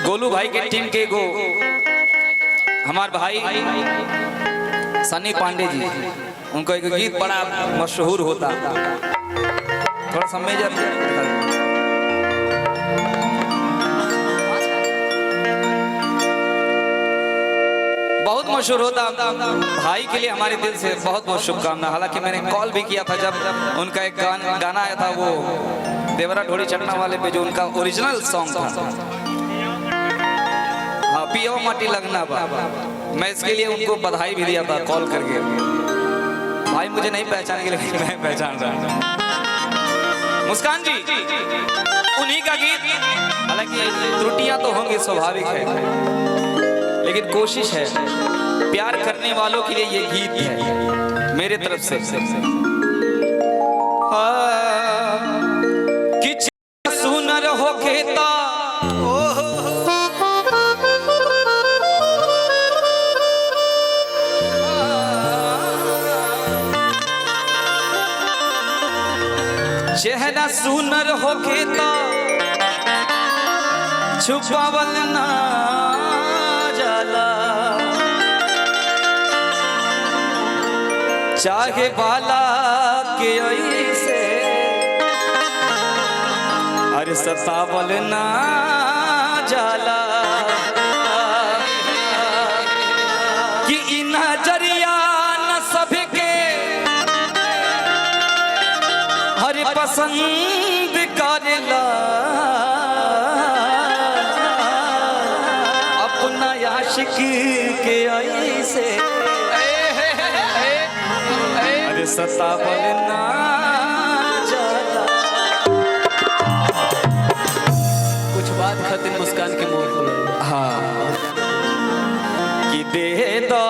गोलू भाई के टीम के गो हमार भाई सनी पांडे जी, उनका एक गीत बड़ा मशहूर होता, थोड़ा सा मेजर बहुत मशहूर होता। भाई के लिए हमारे दिल से बहुत बहुत शुभकामना। हालांकि मैंने कॉल भी किया था जब उनका एक गाना आया था, वो देवरा ढोड़ी चटना वाले पे, जो उनका ओरिजिनल सॉन्ग था, हाँ पियो माटी लगना बा, मैं इसके लिए उनको बधाई भी दिया था कॉल करके। भाई मुझे नहीं पहचानेंगे लेकिन मैं पहचान रहा हूं। मुस्कान जी उन्हीं का गीत, हालांकि त्रुटियां तो होंगी स्वाभाविक है, लेकिन कोशिश है प्यार करने वालों के लिए ये गीत है मेरे तरफ से। कि सुनर हो खेता चेहरा सुनर हो खेता छुपावल ना जाला, चाहे बाला के ऐसे अरे सतावल ना जाला, कि इ नजरिया न सबके हर पसंद करेला, अपना आशिक के ऐसे अरे सतावल ना जाला। कुछ बात खातिर मुस्कान के मुंह, हाँ कि दे दो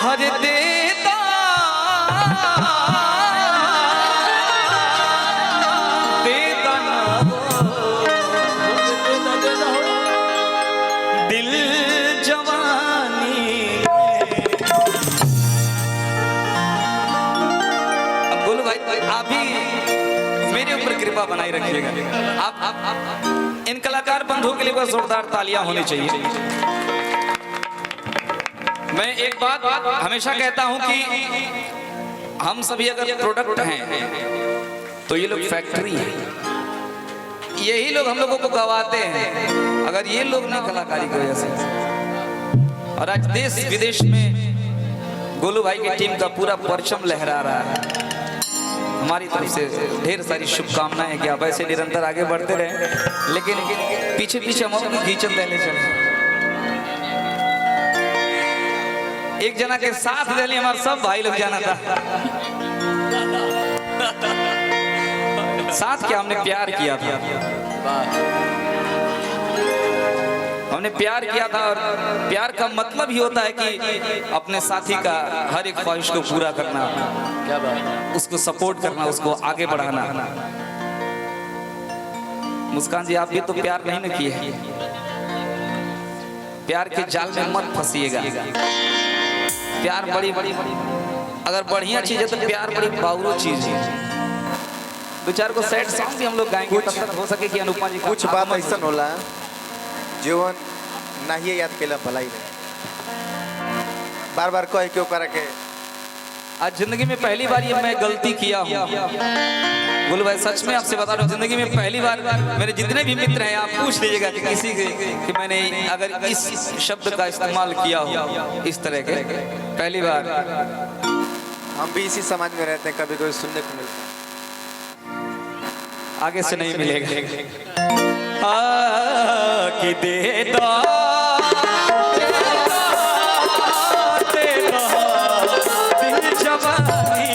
हर दे दो दे दो दिल जवानी। अब बोलो भाई आप भी मेरे ऊपर कृपा बनाई रखिएगा। आप इन कलाकार बंधुओं के लिए बस जोरदार तालियां होनी चाहिए। मैं एक बात हमेशा कहता हूं कि हम सभी अगर प्रोडक्ट हैं तो ये लोग फैक्ट्री है, यही लोग हम लोगों को गवाते हैं अगर ये लोग ना कलाकारी की वजह से। और आज देश विदेश में गोलू भाई की टीम का पूरा परचम लहरा रहा है। हमारी तरफ से ढेर सारी शुभकामनाएं कि आप ऐसे निरंतर आगे बढ़ते रहे, लेकिन पीछे पीछे हम अपनी खींचन देने चले। एक जना के साथ दिल्ली हमारे सब भाई लोग जाना था, साथ क्या हमने प्यार किया था, हमने प्यार किया था। और प्यार का मतलब ही होता है कि अपने साथी का हर एक ख्वाहिश को पूरा करना, क्या बात, उसको सपोर्ट करना, उसको आगे बढ़ाना। मुस्कान जी आप भी तो प्यार नहीं न किए, प्यार के जाल में मत फंसिएगा। प्यार बड़ी अगर बढ़िया चीज है तो प्यार बड़ी बाउरो चीज है। दो चार को सैड सॉन्ग भी हम लोग गाएंगे तब तक हो सके कि अनुपमा जी कुछ बात ऐसा होला जीवन नहीं याद केला भलाई नहीं, बार बार कह क्यों करे के। आज जिंदगी में पहली बार ये मैं गलती किया हूँ बोलो भाई, सच में आपसे बता रहा हूँ, जिंदगी में पहली बार मेरे जितने भी मित्र हैं आप पूछ लीजिएगा कि किसी के कि मैंने अगर इस शब्द का इस्तेमाल किया हो इस तरह के, पहली बार। हम भी इसी समाज में रहते हैं, कभी कभी सुनने को मिलता है, आगे से नहीं मिलेगा। कि दे दो दिल जवानी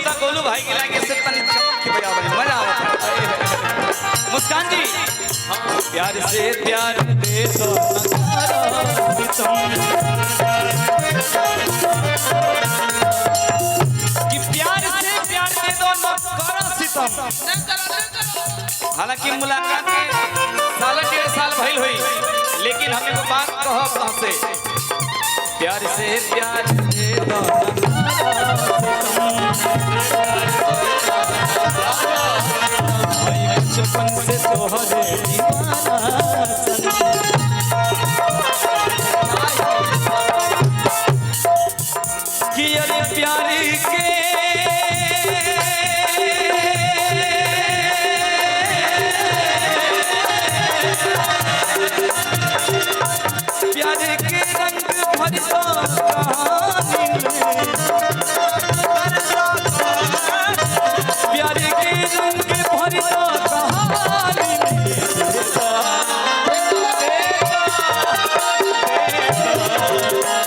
होता गोलू भाई के लागे से तनी चमक के बजा बजे मजा आवता। मुस्कान जी प्यार से प्यार दे दो कि प्यार से प्यार दे दो न करो सितम। हालांकि मुलाकात के साल 1.5 साल भइल हुई, लेकिन हमें वो बात कहो कहाँ से प्यार से प्यार दे दो बचपन से तोहरे कि अरे प्यारी के प्यारे के रंग भरता कहानी में, प्यारे के रंग भरता कहानी में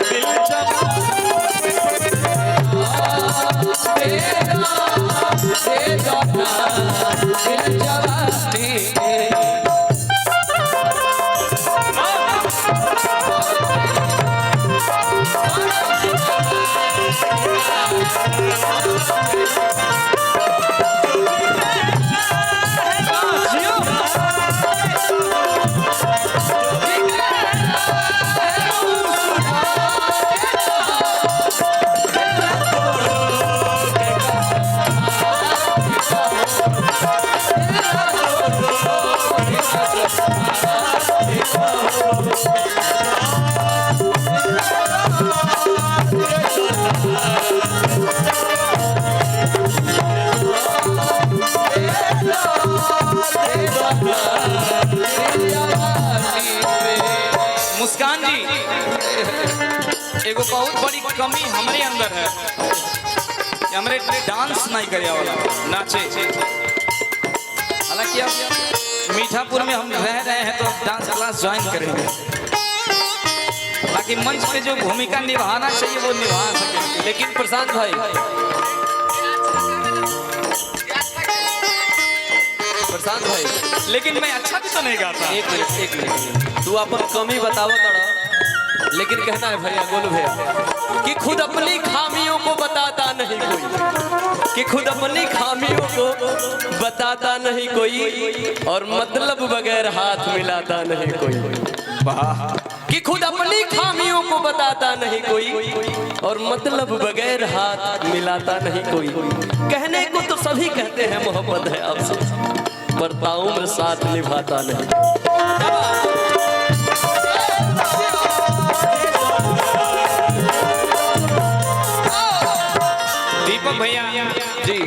दिल मुस्कान जी एगो बहुत बड़ी कमी हमारे अंदर है कि हमारे डांस नहीं करे वाला नाचे। हालांकि अब मीठापुर में हम रह रहे हैं तो डांस क्लास ज्वाइन करेंगे ताकि मंच पे जो भूमिका निभाना चाहिए वो निभा सके। लेकिन प्रशांत भाई लेकिन मैं अच्छा भी तो नहीं गाता। एक मिनट तू अपन कमी बतावो तड़ा, लेकिन कहना है भैया गोलू भैया कि खुद अपनी खामियों को बताता नहीं कोई, कि खुद अपनी खामियों को बताता नहीं कोई और मतलब बगैर हाथ मिलाता नहीं कोई। वाह कि खुद अपनी खामियों को बताता नहीं कोई और मतलब बगैर हाथ मिलाता नहीं कोई। कहने को तो सभी कहते हैं मोहब्बत है आपसे, पर ताउम्र साथ निभाता नहीं। दीपक भैया जी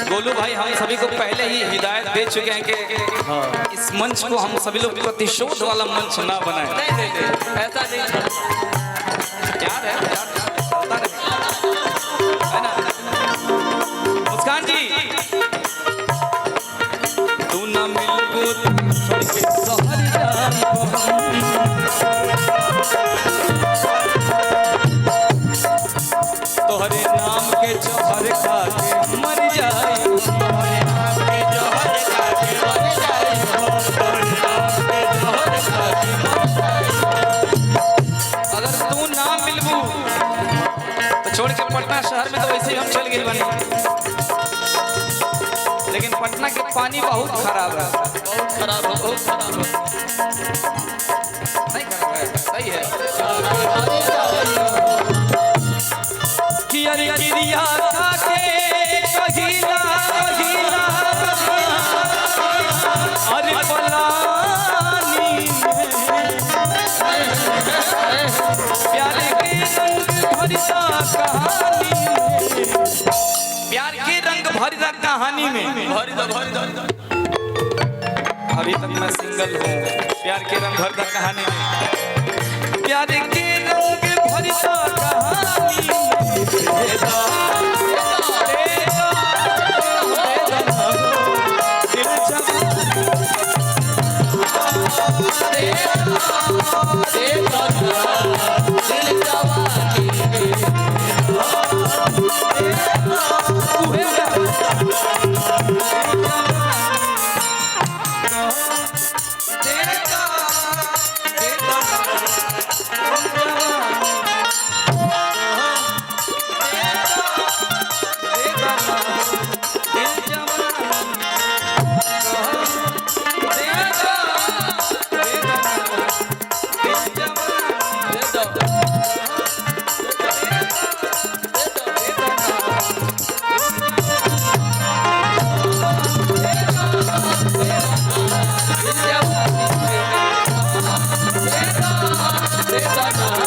गोलू भाई हम सभी को पहले ही हिदायत दे चुके हैं कि इस मंच को हम सभी लोग प्रतिशोध वाला मंच ना बनाएं। नहीं ऐसा नहीं याद है ना मुस्कान जी तू ना मिलबू छोड़ के शहर तोहरे नाम के जौहर खा के मर जाए, तोहरे नाम के जौहर खा के मर जाए, तोहरे नाम के जौहर खा के मर जाए। अगर तू ना मिलबू तो छोड़ के पटना शहर में तो वैसे ही हम चल गए बने, लेकिन पटना के पानी बहुत खराब है। बहुत खराब हो, बहुत खराब हो। नहीं खराब है, सही है। कि अरे गिरिया के कहिला कहिला अरे पलानी प्यार के रंग भरता कहानी में, प्यार के रंग भरता कहानी में अभी तक मैं सिंगल हूँ। प्यार के रंग भरता कहानी में, प्यार के रंग भरता कहानी में दिल दे दाना